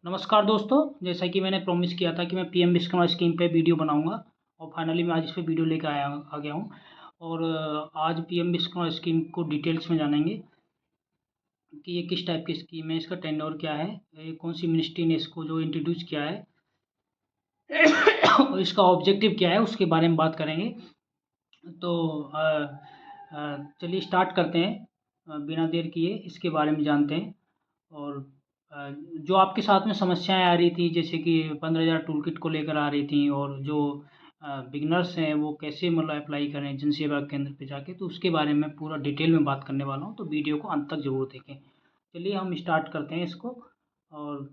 नमस्कार दोस्तों, जैसा कि मैंने प्रॉमिस किया था कि मैं पीएम विश्वकर्मा स्कीम पे वीडियो बनाऊंगा और फाइनली मैं आज इस पे वीडियो लेकर आ गया हूँ। और आज पीएम विश्वकर्मा स्कीम को डिटेल्स में जानेंगे कि ये किस टाइप की स्कीम है, इसका टेन्योर क्या है, ये कौन सी मिनिस्ट्री ने इसको जो इंट्रोड्यूस किया है और इसका ऑब्जेक्टिव क्या है उसके बारे में बात करेंगे। तो चलिए स्टार्ट करते हैं। बिना देर किए इसके बारे में जानते हैं। और जो आपके साथ में समस्याएं आ रही थी, जैसे कि 15,000 टूल किट को लेकर आ रही थी, और जो बिगनर्स हैं वो कैसे मतलब अप्लाई करें जन सेवा केंद्र पे जाके, तो उसके बारे में पूरा डिटेल में बात करने वाला हूँ, तो वीडियो को अंत तक ज़रूर देखें। चलिए हम स्टार्ट करते हैं इसको। और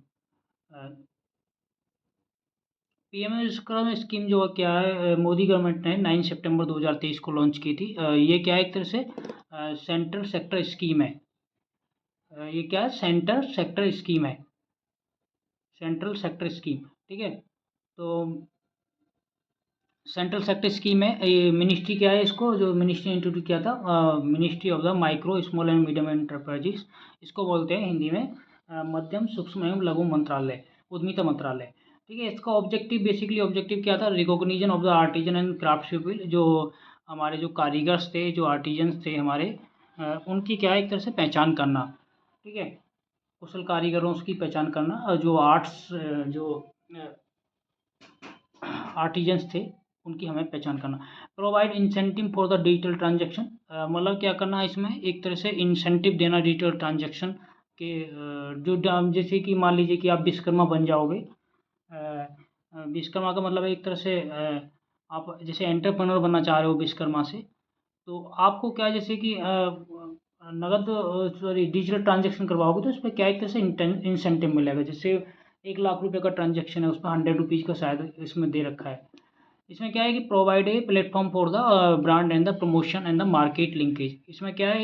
पीएम विश्वकर्मा स्कीम जो क्या है, मोदी गवर्नमेंट ने 9 सितंबर 2023 को लॉन्च की थी। ये क्या है, एक तरह से सेंट्रल सेक्टर स्कीम है। ये क्या है, सेंटर सेक्टर स्कीम है, सेंट्रल सेक्टर स्कीम। ठीक है। तो सेंट्रल सेक्टर स्कीम है ये। मिनिस्ट्री क्या है, इसको जो मिनिस्ट्री ने इंट्रोड्यूस किया था, ministry of the micro small and medium enterprises, इसको बोलते हैं हिंदी में मध्यम सूक्ष्म एवं लघु मंत्रालय, उद्यमिता मंत्रालय। ठीक है। इसका ऑब्जेक्टिव, बेसिकली ऑब्जेक्टिव क्या था, recognition of the artisan and craft people, जो हमारे जो कारीगर्स थे, जो आर्टिजन्स थे हमारे, उनकी क्या है, एक तरह से पहचान करना। ठीक है। कुशल कारीगरों की पहचान करना, और जो आर्ट्स, जो आर्टिजन्स थे, उनकी हमें पहचान करना। Provide incentive for the digital transaction, मतलब क्या करना है इसमें, एक तरह से इंसेंटिव देना डिजिटल ट्रांजेक्शन के। जैसे कि मान लीजिए कि आप विश्वकर्मा बन जाओगे। विश्वकर्मा का मतलब है एक तरह से आप जैसे एंटरप्रेन्योर बनना चाह रहे हो विश्वकर्मा से, तो आपको क्या है, जैसे कि नगद, सॉरी, डिजिटल ट्रांजेक्शन करवाओगे तो उस पर क्या एक तरह से इंसेंटिव मिलेगा। जैसे 1 लाख रुपए का ट्रांजेक्शन है, उस पर 100 रुपीज़ का शायद इसमें दे रखा है। इसमें क्या है कि provide a platform for the brand and the promotion and the market linkage. इसमें क्या है,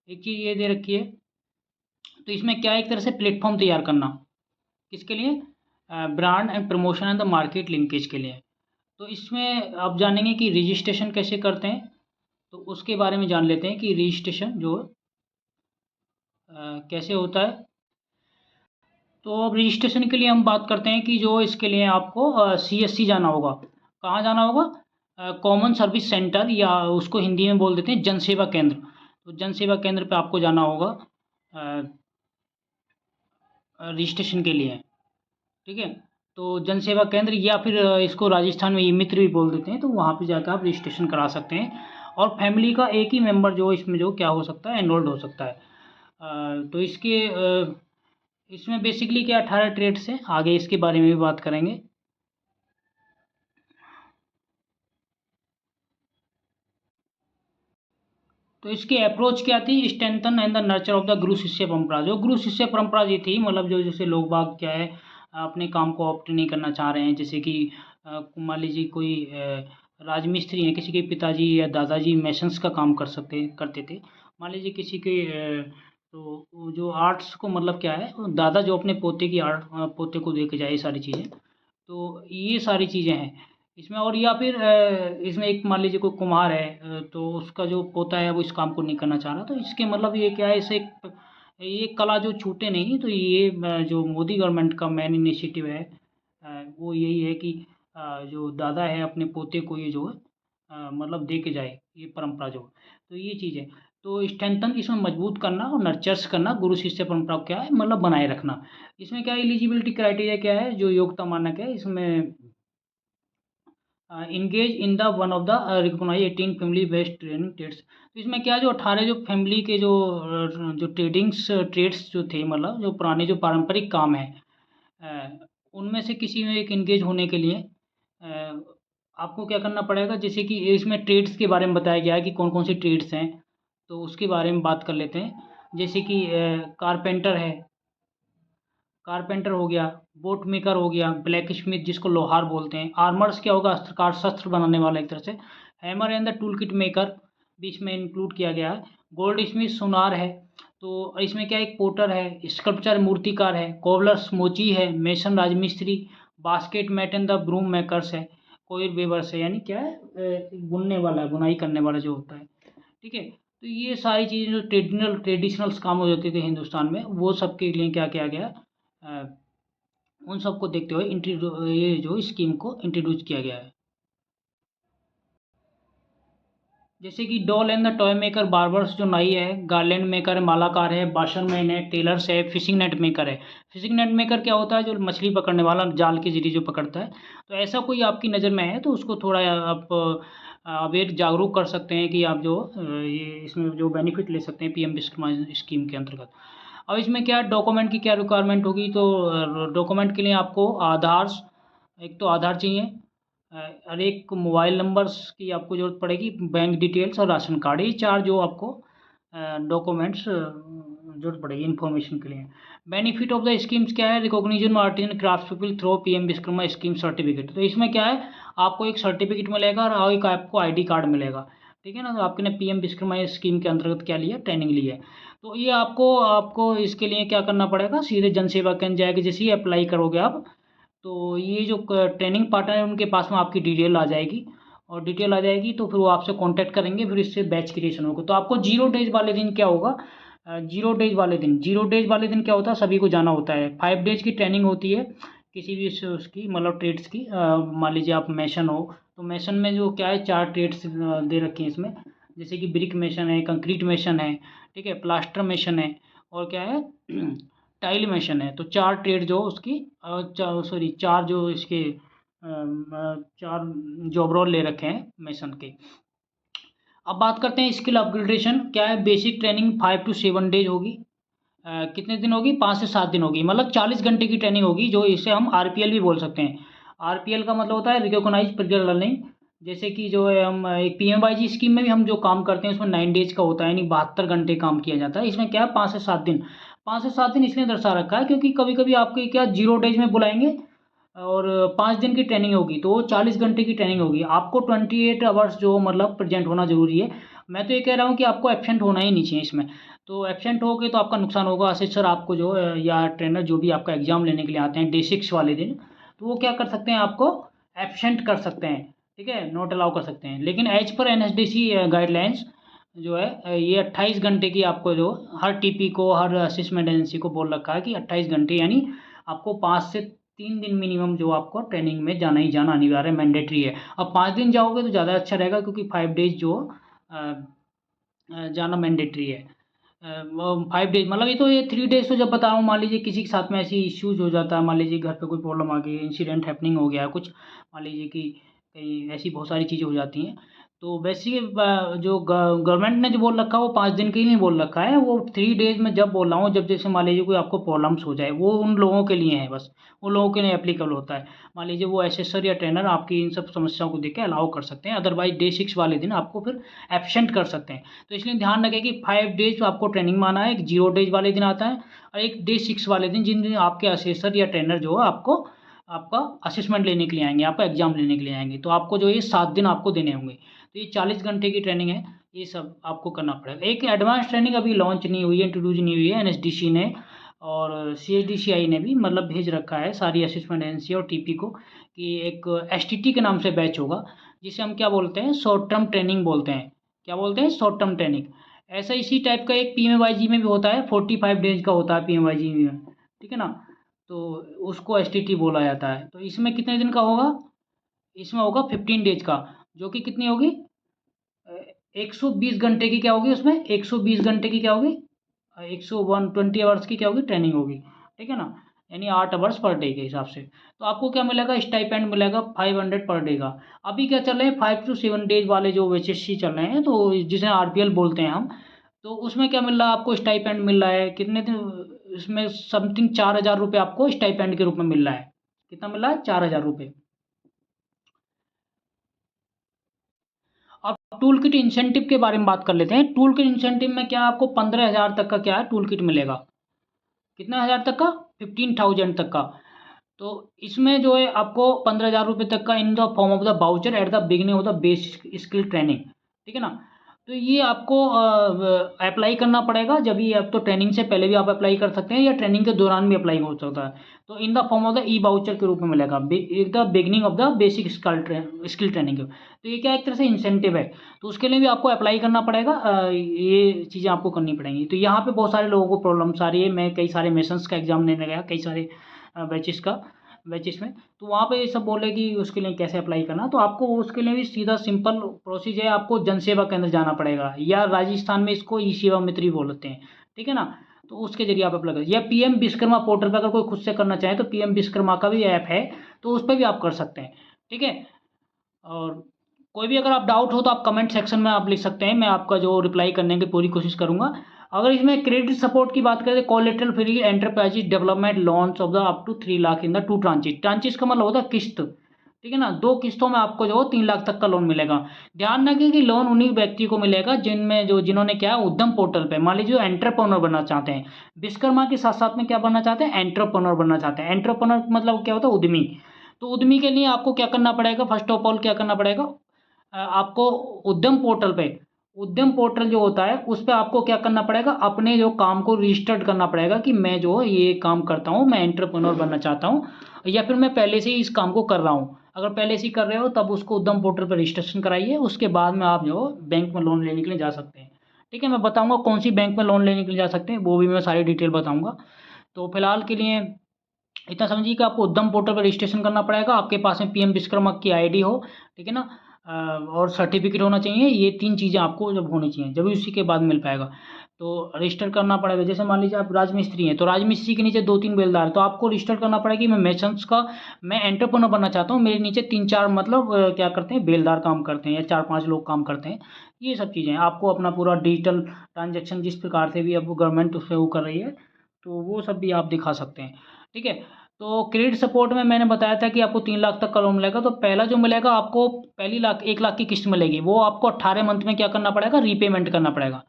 एक चीज़ ये दे रखी है। तो इसमें क्या है, एक तरह से प्लेटफॉर्म तैयार करना, किसके लिए, brand and promotion and the market linkage के लिए। तो इसमें आप जानेंगे कि रजिस्ट्रेशन कैसे करते हैं, तो उसके बारे में जान लेते हैं कि रजिस्ट्रेशन जो कैसे होता है। तो अब रजिस्ट्रेशन के लिए हम बात करते हैं कि जो इसके लिए आपको CSC जाना होगा। कहाँ जाना होगा, कॉमन सर्विस सेंटर, या उसको हिंदी में बोल देते हैं जन सेवा केंद्र। तो जन सेवा केंद्र पे आपको जाना होगा रजिस्ट्रेशन के लिए। ठीक है। तो जन सेवा केंद्र, या फिर इसको राजस्थान में ई मित्र भी बोल देते हैं, तो वहाँ पे जाकर आप रजिस्ट्रेशन करा सकते हैं। और फैमिली का एक ही मेंबर जो इसमें जो क्या हो सकता है, एनरोल्ड हो सकता है। तो इसमें बेसिकली क्या 18 ट्रेड्स हैं, आगे इसके बारे में भी बात करेंगे। तो इसकी अप्रोच क्या थी, strengthen and the nurture of the गुरु शिष्य परंपरा। जो गुरु शिष्य परंपरा ये थी, मतलब जो जैसे लोग बाग क्या है, अपने काम को ऑप्ट नहीं करना चाह रहे हैं। जैसे कि मान लीजिए कोई राजमिस्त्री हैं, किसी के पिताजी या दादाजी मैसन्स का काम करते थे। मान लीजिए किसी के तो वो जो आर्ट्स को मतलब क्या है, वो दादा जो अपने पोते की आर्ट, पोते को दे के जाए, ये सारी चीज़ें। तो ये सारी चीज़ें हैं इसमें। और या फिर इसमें एक मान लीजिए कोई कुम्हार है, तो उसका जो पोता है वो इस काम को नहीं करना चाह रहा, तो इसके मतलब ये क्या है, इसे ये कला जो छूटे नहीं। तो ये जो मोदी गवर्नमेंट का मेन इनिशिएटिव है, वो यही है कि जो दादा है अपने पोते को ये जो है मतलब दे के जाए, ये परंपरा जो। तो ये चीज़ है। तो स्ट्रेंथन इसमें मजबूत करना और नर्चर्स करना, गुरु शिष्य परंपरा को क्या है मतलब बनाए रखना। इसमें क्या एलिजिबिलिटी क्राइटेरिया क्या है, जो योग्यता मानक है इसमें, engage in the one of the recognise 18 family based training trades. तो इसमें क्या, जो 18 जो फैमिली के जो ट्रेडिंग्स ट्रेड्स जो थे, मतलब जो पुराने जो पारंपरिक काम है, उनमें से किसी में एक इंगेज होने के लिए अ, आपको क्या करना पड़ेगा। जैसे कि इसमें ट्रेड्स के बारे में बताया गया है कि कौन कौन सी ट्रेड्स हैं, तो उसके बारे में बात कर लेते हैं। जैसे कि कारपेंटर है, कारपेंटर हो गया, बोट मेकर हो गया, ब्लैक स्मिथ जिसको लोहार बोलते हैं, आर्मर्स क्या होगा, अस्त्रकार शस्त्र बनाने वाला एक तरह से, hammer and the tool kit maker भी इसमें इंक्लूड किया गया है, गोल्ड स्मिथ सुनार है। तो इसमें क्या, एक पोटर है, स्कल्पचर मूर्तिकार है, कोबलर्स मोची है, मेसन राजमिस्त्री, basket mat and the broom makers है, कोयर वेवर्स है, यानी क्या है, बुनने वाला, बुनाई करने वाला जो होता है। ठीक है। तो ये सारी चीज़ें जो ट्रेडिशनल काम हो जाते थे हिंदुस्तान में, वो सब के लिए क्या किया गया, उन सबको देखते हुए ये जो स्कीम को इंट्रोड्यूस किया गया है। जैसे कि doll and the toy maker, barbers जो नाई है, गार्लैंड मेकर है, मालाकार है, बाशरमैन है, टेलर्स है, फिशिंग नेट मेकर है। फिशिंग नेट मेकर क्या होता है? जो मछली पकड़ने वाला जाल के जरिए जो पकड़ता है। तो ऐसा कोई आपकी नज़र में है तो उसको थोड़ा आप अवेयर जागरूक कर सकते हैं कि आप जो ये इसमें जो बेनिफिट ले सकते हैं पीएम विश्वकर्मा स्कीम के अंतर्गत। अब इसमें क्या डॉक्यूमेंट की क्या रिक्वायरमेंट होगी? तो डॉक्यूमेंट के लिए आपको आधार, एक तो आधार चाहिए, और एक मोबाइल नंबर्स की आपको ज़रूरत पड़ेगी, बैंक डिटेल्स और राशन कार्ड, ये 4 जो आपको डॉक्यूमेंट्स ज़रूरत पड़ेगी इन्फॉर्मेशन के लिए। बेनिफिट ऑफ द स्कीम्स क्या है? Recognition art and craft people through PM Vishwakarma scheme certificate. तो इसमें क्या है, आपको एक सर्टिफिकेट मिलेगा और एक आपको आईडी कार्ड मिलेगा, ठीक है ना। तो आपने पीएम विश्वकर्मा स्कीम के अंतर्गत क्या लिया? ट्रेनिंग ली है। तो ये आपको आपको इसके लिए क्या करना पड़ेगा? सीधे जन सेवा केंद्र जाएगा, जैसे ही अप्लाई करोगे आप, तो ये जो ट्रेनिंग पार्टनर है उनके पास में आपकी डिटेल आ जाएगी, और डिटेल आ जाएगी तो फिर वो आपसे कांटेक्ट करेंगे, फिर इससे बैच क्रिएशन होगा। तो आपको 0 डेज वाले दिन क्या होगा? 0 डेज वाले दिन क्या होता है? सभी को जाना होता है। 5 डेज की ट्रेनिंग होती है किसी भी उसकी, मतलब ट्रेड्स की। मान लीजिए आप मेसन हो, तो मेसन में जो क्या है, 4 ट्रेड्स दे रखे हैं इसमें, जैसे कि ब्रिक मेसन है, कंक्रीट मेसन है, ठीक है, प्लास्टर मेसन है, और क्या है टाइल मेशन है। तो 4 ट्रेड जो उसकी सॉरी 4 जो इसके 4 जॉब रोल ले रखे हैं मेसन के। अब बात करते हैं स्किल अपग्रेडेशन क्या है। बेसिक ट्रेनिंग 5 to 7 डेज होगी। कितने दिन होगी? 5 से 7 दिन होगी, मतलब 40 घंटे की ट्रेनिंग होगी, जो इसे हम आरपीएल भी बोल सकते हैं। आरपीएल का मतलब होता है रिकॉग्नाइज पीरियड लर्निंग। जैसे कि जो है हम एक पीएमवाईजी स्कीम में भी हम जो काम करते हैं उसमें 9 डेज का होता है, यानी 72 घंटे काम किया जाता है। इसमें क्या है, 5 से 7 दिन। 5 से 7 दिन इसलिए दर्शा रखा है क्योंकि कभी कभी आपके क्या 0 डेज में बुलाएंगे और 5 दिन की ट्रेनिंग होगी, तो वो 40 घंटे की ट्रेनिंग होगी। आपको 28 आवर्स जो मतलब प्रेजेंट होना जरूरी है। मैं तो ये कह रहा हूँ कि आपको एब्सेंट होना ही नहीं चाहिए इसमें। तो एब्सेंट हो गए तो आपका नुकसान होगा। असिस्टर आपको जो या ट्रेनर जो भी आपका एग्जाम लेने के लिए आते हैं डे 6 वाले दिन, तो वो क्या कर सकते हैं, आपको एब्सेंट कर सकते हैं, ठीक है, नोट अलाउ कर सकते हैं। लेकिन एज पर एनएसडीसी गाइडलाइंस जो है ये 28 घंटे की आपको जो हर टीपी को, हर असिस्मेंट एजेंसी को बोल रखा है कि 28 घंटे, यानी आपको 5 से 3 दिन मिनिमम जो आपको ट्रेनिंग में जाना ही जाना अनिवार्य मैंडेटरी है। अब 5 दिन जाओगे तो ज़्यादा अच्छा रहेगा, क्योंकि 5 डेज जो जाना मैंडेटरी है। 5 डेज मतलब ये 3 डेज तो जब बता रहा हूँ, मान लीजिए किसी के साथ में ऐसी इश्यूज हो जाता है, मान लीजिए घर पे कोई प्रॉब्लम आ गई, इंसिडेंट हैपनिंग हो गया कुछ, मान लीजिए कि कहीं ऐसी बहुत सारी चीज़ें हो जाती हैं। तो वैसे जो गवर्नमेंट ने जो बोल रखा है वो 5 दिन के लिए नहीं बोल रखा है, वो 3 डेज में जब बोल रहा हूँ, जब जैसे मान लीजिए कोई आपको प्रॉब्लम्स हो जाए, वो उन लोगों के लिए है बस, उन लोगों के लिए एप्लीकेबल होता है। मान लीजिए वो एसेसर या ट्रेनर आपकी इन सब समस्याओं को देख के अलाउ कर सकते हैं, अदरवाइज डे 6 वाले दिन आपको फिर एब्सेंट कर सकते हैं। तो इसलिए ध्यान रखें कि 5 डेज आपको ट्रेनिंग माना है, एक 0 डेज वाले दिन आता है, और एक डे 6 वाले दिन, जिन दिन आपके असेसर या ट्रेनर जो है आपको आपका असेसमेंट लेने के लिए आएंगे, आपका एग्जाम लेने के लिए आएंगे, तो आपको जो ये 7 दिन आपको देने होंगे। तो ये 40 घंटे की ट्रेनिंग है, ये सब आपको करना पड़ेगा। एक एडवांस ट्रेनिंग अभी लॉन्च नहीं हुई है, इंट्रोड्यूस नहीं हुई है एनएसडीसी ने, और सीएचडीसीआई ने भी मतलब भेज रखा है सारी असेसमेंट एजेंसी और टीपी को, कि एक एसटीटी के नाम से बैच होगा, जिसे हम क्या बोलते हैं, शॉर्ट टर्म ट्रेनिंग बोलते हैं। क्या बोलते हैं? Short term training. ऐसा इसी टाइप का एक पीएमवाईजी में भी होता है, 45 डेज का होता है पीएमवाईजी में, ठीक है ना। तो उसको एसटीटी बोला जाता है। तो इसमें कितने दिन का होगा? इसमें होगा 15 डेज का, जो कि कितनी होगी, 120 घंटे की क्या होगी उसमें, 120 घंटे की क्या होगी, 120 आवर्स की क्या होगी, ट्रेनिंग होगी, ठीक है ना, यानी 8 आवर्स पर डे के हिसाब से। तो आपको क्या मिलेगा, स्टाइपेंड मिलेगा 500 पर डे का। अभी क्या चल रहे हैं, 5 to 7 डेज वाले जो वेचेसी चल रहे हैं, तो जिसे आरपीएल बोलते हैं हम, तो उसमें क्या मिल रहा है आपको, स्टाइपेंड मिल रहा है कितने दिन, इसमें समथिंग 4,000 रुपये आपको स्टाइपेंड के रूप में मिल रहा है। कितना मिल रहा है? 4,000 रुपये। अब टूल किट इंसेंटिव के बारे में बात कर लेते हैं। टूल किट इंसेंटिव में क्या आपको 15,000 तक का क्या है, टूल किट मिलेगा। कितना हज़ार तक का? 15,000 तक का। तो इसमें जो है आपको 15,000 रुपये तक का in the form of the voucher at the beginning of the basic skill training, ठीक है ना। तो ये आपको अप्लाई करना पड़ेगा, जब भी आप तो ट्रेनिंग से पहले भी आप अप्लाई कर सकते हैं, या ट्रेनिंग के दौरान भी अप्लाई हो सकता है। तो in the form of the e voucher के रूप में मिलेगा at the beginning of the basic skill training. तो ये क्या एक तरह से इंसेंटिव है, तो उसके लिए भी आपको अप्लाई करना पड़ेगा, ये चीज़ें आपको करनी पड़ेंगी। तो यहाँ पे बहुत सारे लोगों को प्रॉब्लम्स आ रही है। मैं कई सारे मेसन्स का एग्जाम देने गया, कई सारे बैचेस का, बैचेस में, तो वहाँ पे ये सब बोले कि उसके लिए कैसे अप्लाई करना। तो आपको उसके लिए भी सीधा सिंपल प्रोसीजर है, आपको जनसेवा केंद्र जाना पड़ेगा, या राजस्थान में इसको ई सेवा मित्र भी बोलते हैं, ठीक है ना। तो उसके जरिए आप अप्लाई करें, या पीएम विश्वकर्मा पोर्टल पर अगर कोई खुद से करना चाहे तो पीएम विश्वकर्मा का भी ऐप है, तो उस पर भी आप कर सकते हैं, ठीक है। और कोई भी अगर आप डाउट हो तो आप कमेंट सेक्शन में आप लिख सकते हैं, मैं आपका जो रिप्लाई करने की पूरी कोशिश करूंगा। अगर इसमें क्रेडिट सपोर्ट की बात करें, collateral free enterprises development loans of the up to 3 lakh in the 2 tranches. Tranches का मतलब होता है किस्त, ठीक है ना। 2 किस्तों में आपको जो 3 लाख तक का लोन मिलेगा। ध्यान रखें कि लोन उन्हीं व्यक्ति को मिलेगा जिनमें जो जिन्होंने क्या है, उद्यम पोर्टल पे, मान लीजिए जो एंटरप्रेन्योर बनना चाहते हैं, विश्वकर्मा के साथ साथ में क्या बनना चाहते हैं, एंटरप्रेन्योर बनना चाहते हैं। एंटरप्रेन्योर मतलब क्या होता है, उद्यमी। तो उद्यमी के लिए आपको क्या करना पड़ेगा, फर्स्ट ऑफ ऑल क्या करना पड़ेगा, आपको उद्यम पोर्टल पे, उद्यम पोर्टल जो होता है उस पे आपको क्या करना पड़ेगा, अपने जो काम को रजिस्टर्ड करना पड़ेगा कि मैं जो ये काम करता हूँ, मैं एंटरप्रेन्योर बनना चाहता हूँ, या फिर मैं पहले से ही इस काम को कर रहा हूँ। अगर पहले से ही कर रहे हो तब उसको उद्यम पोर्टल पर रजिस्ट्रेशन कराइए, उसके बाद में आप जो बैंक में लोन लेने के लिए जा सकते हैं, ठीक है। मैं बताऊँगा कौन सी बैंक में लोन लेने के लिए जा सकते हैं, वो भी मैं सारी डिटेल बताऊँगा। तो फिलहाल के लिए इतना समझिए कि आपको उद्यम पोर्टल पर रजिस्ट्रेशन करना पड़ेगा, आपके पास में पीएम विश्वकर्मा की आईडी हो, ठीक है ना, और सर्टिफिकेट होना चाहिए। ये 3 चीज़ें आपको जब होनी चाहिए, जब उसी के बाद मिल पाएगा। तो रजिस्टर करना पड़ेगा। जैसे मान लीजिए आप राजमिस्त्री हैं, तो राजमिस्त्री के नीचे 2-3 बेलदार हैं, तो आपको रजिस्टर करना पड़ेगा कि मैं मेसन्स का, मैं एंटरप्रेन्योर बनना चाहता हूँ, मेरे नीचे 3-4 मतलब क्या करते हैं, बेलदार काम करते हैं, या 4-5 लोग काम करते हैं। ये सब चीज़ें हैं। आपको अपना पूरा डिजिटल ट्रांजेक्शन जिस प्रकार से भी अब गवर्नमेंट उस पर वो कर रही है, तो वो सब भी आप दिखा सकते हैं, ठीक है। तो क्रेडिट सपोर्ट में मैंने बताया था कि आपको 3 लाख तक का लोन मिलेगा। तो पहला जो मिलेगा आपको, पहली 1 लाख की किस्त मिलेगी, वो आपको 18 मंथ में क्या करना पड़ेगा, रीपेमेंट करना पड़ेगा।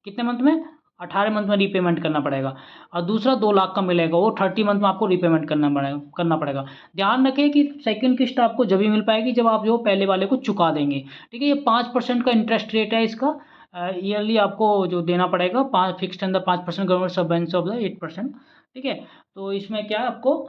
कितने मंथ में, 18 मंथ में रीपेमेंट करना पड़ेगा। और दूसरा 2 लाख का मिलेगा, वो 30 मंथ में आपको रीपेमेंट करना पड़ेगा। ध्यान रखें कि सेकंड किस्त आपको जब भी मिल पाएगी जब आप जो पहले वाले को चुका देंगे, ठीक है। ये 5% का इंटरेस्ट रेट है इसका, ईयरली आपको जो देना पड़ेगा, 5 fixed and the 5% government subvention of the 8%, ठीक है। तो इसमें क्या है, आपको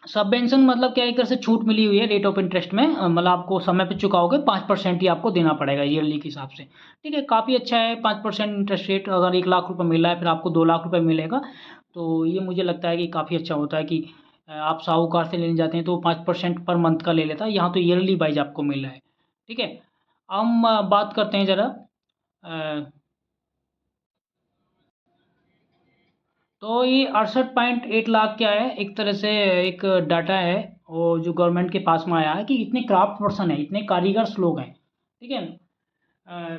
सबवेंशन मतलब क्या है, एक तरह से छूट मिली हुई है रेट ऑफ इंटरेस्ट में, मतलब आपको समय पे चुकाओगे 5% ही आपको देना पड़ेगा ईयरली के हिसाब से, ठीक है। काफ़ी अच्छा है 5% इंटरेस्ट रेट। अगर 1 लाख रुपये मिल रहा है फिर आपको 2 लाख रुपये मिलेगा, तो ये मुझे लगता है कि काफ़ी अच्छा होता है कि आप साहूकार से लेने जाते हैं तो 5% पर मंथ का ले लेता है, यहाँ तो ईयरली वाइज आपको मिल रहा है, ठीक है। हम बात करते हैं ज़रा, तो ये 68.8 लाख क्या है, एक तरह से एक डाटा है और जो गवर्नमेंट के पास में आया है कि इतने क्राफ्ट पर्सन है, इतने कारीगर्स लोग हैं, ठीक है। अ,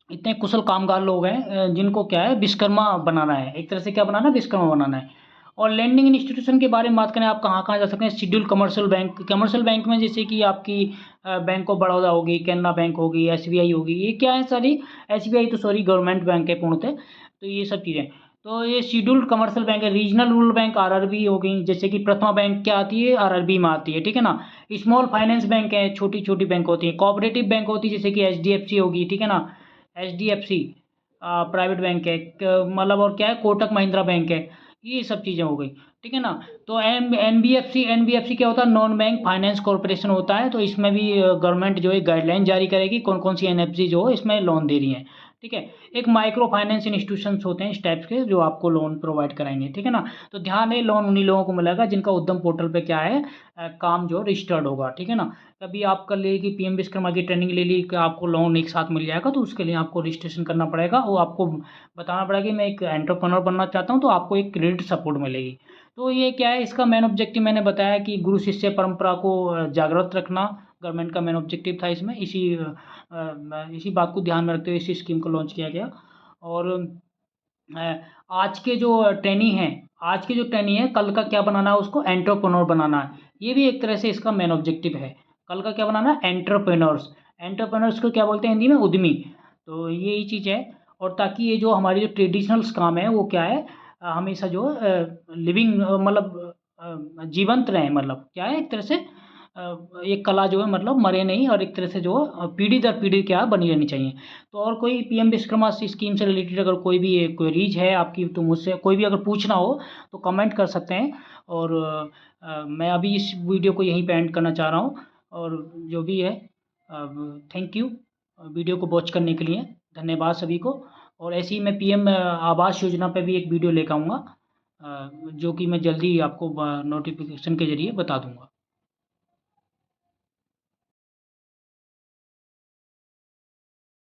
इतने कुशल कामगार लोग हैं, जिनको क्या है, विश्वकर्मा बनाना है, एक तरह से क्या बनाना है, विश्वकर्मा बनाना है। और लैंडिंग इंस्टीट्यूशन के बारे में बात करें, आप कहाँ कहाँ जा सकते हैं, schedule commercial bank, commercial bank में जैसे कि आपकी बैंक ऑफ बड़ौदा होगी, कैनरा बैंक होगी, एसबीआई होगी, ये क्या है सारी, एसबीआई तो सॉरी गवर्नमेंट बैंक है पूर्णतः, तो ये सब चीज़ें। तो ये शेड्यूल्ड कमर्शियल बैंक है। रीजनल रूरल बैंक आरआरबी हो गई, जैसे कि प्रथमा बैंक क्या आती है, आरआरबी में आती है, ठीक है ना। स्मॉल फाइनेंस बैंक है, छोटी छोटी बैंक होती है। कोऑपरेटिव बैंक होती है जैसे कि एचडीएफसी होगी, ठीक है ना, एचडीएफसी प्राइवेट बैंक है, मतलब और क्या है, कोटक महिंद्रा बैंक है, ये सब चीज़ें हो गई, ठीक है ना। तो एनबीएफसी, एनबीएफसी क्या होता है, नॉन बैंक फाइनेंस कॉर्पोरेशन होता है। तो इसमें भी गवर्नमेंट जो है गाइडलाइन जारी करेगी कौन कौन सी एनएफसी जो है इसमें लोन दे रही है, ठीक है। एक माइक्रो फाइनेंस इंस्टीट्यूशंस होते हैं इस टाइप के जो आपको लोन प्रोवाइड कराएंगे, ठीक है ना। तो ध्यान है, लोन उन्हीं लोगों को मिलेगा जिनका उद्यम पोर्टल पे क्या है, काम जो रजिस्टर्ड होगा, ठीक है ना। कभी आप कर लिए कि पीएम विश्वकर्मा की ट्रेनिंग ले ली कि आपको लोन एक साथ मिल जाएगा, तो उसके लिए आपको रजिस्ट्रेशन करना पड़ेगा, वो आपको बताना पड़ेगा कि मैं एक एंटरप्रेन्योर बनना चाहता हूँ, तो आपको एक क्रेडिट सपोर्ट मिलेगी। तो ये क्या है, इसका मेन ऑब्जेक्टिव मैंने बताया कि गुरु शिष्य परंपरा को जागृत रखना गवर्नमेंट का मेन ऑब्जेक्टिव था इसमें। इसी बात को ध्यान में रखते हुए इसी स्कीम को लॉन्च किया गया। और अ, आज के जो ट्रेनी हैं, आज के जो ट्रेनी है, कल का क्या बनाना है, उसको एंटरप्रेन्योर बनाना है। ये भी एक तरह से इसका मेन ऑब्जेक्टिव है। कल का क्या बनाना है, एंटरप्रेन्योर्स। एंटरप्रेन्योर्स को क्या बोलते हैं हिंदी में, उद्यमी। तो यही चीज़ है। और ताकि ये जो हमारी जो ट्रेडिशनल्स काम है वो क्या है, हमेशा जो लिविंग मतलब जीवंत रहें, मतलब क्या है, एक तरह से एक कला जो है मतलब मरे नहीं, और एक तरह से जो पीढ़ी दर पीढ़ी क्या है, बनी रहनी चाहिए। तो और कोई पीएम विश्वकर्मा स्कीम से रिलेटेड अगर कोई भी क्वेरीज है आपकी, तो मुझसे कोई भी अगर पूछना हो तो कमेंट कर सकते हैं। और मैं अभी इस वीडियो को यहीं पे एंड करना चाह रहा हूँ। और जो भी है, थैंक यू वीडियो को वॉच करने के लिए, धन्यवाद सभी को। और ऐसे ही मैं पीएम आवास योजना पे भी एक वीडियो लेकर आऊँगा। जो कि मैं जल्दी आपको नोटिफिकेशन के ज़रिए बता दूँगा।